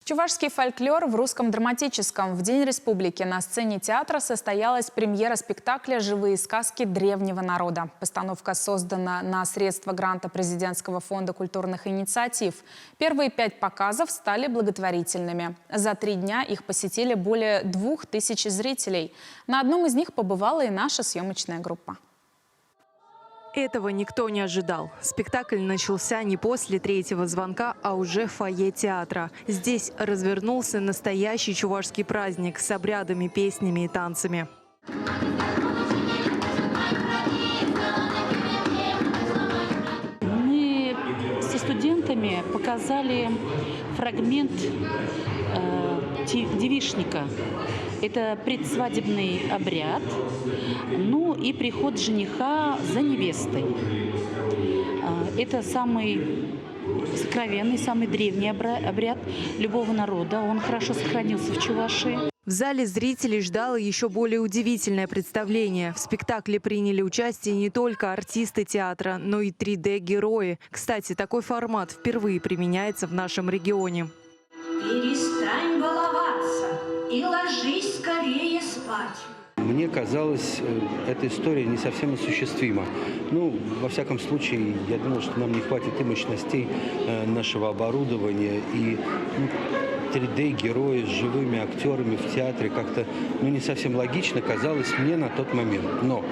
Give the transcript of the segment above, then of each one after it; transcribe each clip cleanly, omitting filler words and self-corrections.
Чувашский фольклор в русском драматическом. В День республики на сцене театра состоялась премьера спектакля «Живые сказки древнего народа». Постановка создана на средства гранта Президентского фонда культурных инициатив. Первые 5 показов стали благотворительными. За 3 дня их посетили более 2000 зрителей. На одном из них побывала и наша съемочная группа. Этого никто не ожидал. Спектакль начался не после 3-го звонка, а уже в фойе театра. Здесь развернулся настоящий чувашский праздник с обрядами, песнями и танцами. Мы со студентами показали фрагмент девичника. Это предсвадебный обряд, ну и приход жениха за невестой. Это самый сокровенный, самый древний обряд любого народа. Он хорошо сохранился в Чувашии. В зале зрителей ждало еще более удивительное представление. В спектакле приняли участие не только артисты театра, но и 3D-герои. Кстати, такой формат впервые применяется в нашем регионе. Перестань баловаться и ложись скорее спать. Мне казалось, эта история не совсем осуществима. Ну, во всяком случае, я думал, что нам не хватит и мощностей нашего оборудования, и 3D-герои с живыми актерами в театре как-то не совсем логично казалось мне на тот момент. Но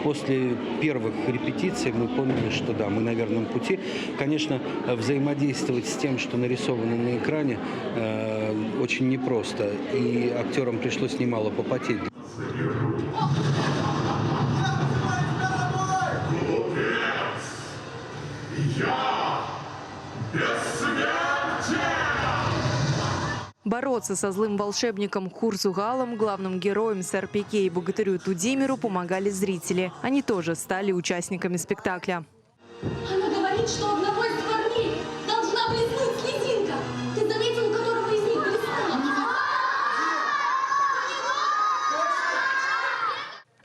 после первых репетиций мы поняли, что да, мы на верном пути. Конечно, взаимодействовать с тем, что нарисовано на экране, очень непросто. И актерам пришлось немало попотеть. Бороться со злым волшебником Хурзугалом, главным героем Сарпеке и богатырю Тудимиру помогали зрители. Они тоже стали участниками спектакля. Она говорит, что одного из парней должна блеснуть слезинка. Ты заметил, у которого из них блеснула?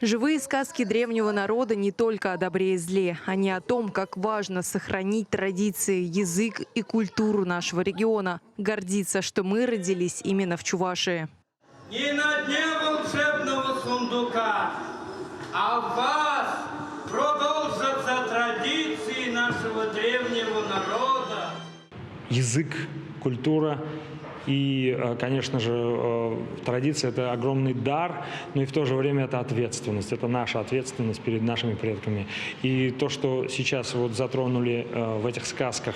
Живые сказки древнего народа не только о добре и зле. Они о том, как важно сохранить традиции, язык и культуру нашего региона. Гордиться, что мы родились именно в Чувашии. Не на дне волшебного сундука, а в вас продолжатся традиции нашего древнего народа. Язык, культура. И, конечно же, традиция – это огромный дар, но и в то же время это ответственность. Это наша ответственность перед нашими предками. И то, что сейчас вот затронули в этих сказках,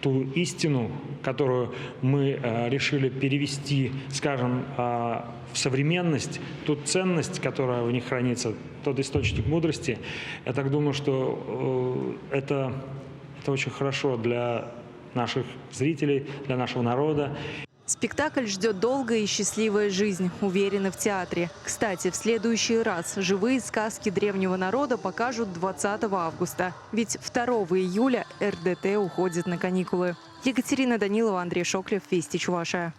ту истину, которую мы решили перевести, скажем, в современность, ту ценность, которая в них хранится, тот источник мудрости, я так думаю, что это очень хорошо для наших зрителей, для нашего народа. Спектакль ждет долгая и счастливая жизнь, уверены в театре. Кстати, в следующий раз живые сказки древнего народа покажут 20 августа. Ведь 2 июля РДТ уходит на каникулы. Екатерина Данилова, Андрей Шоклев, Вести Чувашия.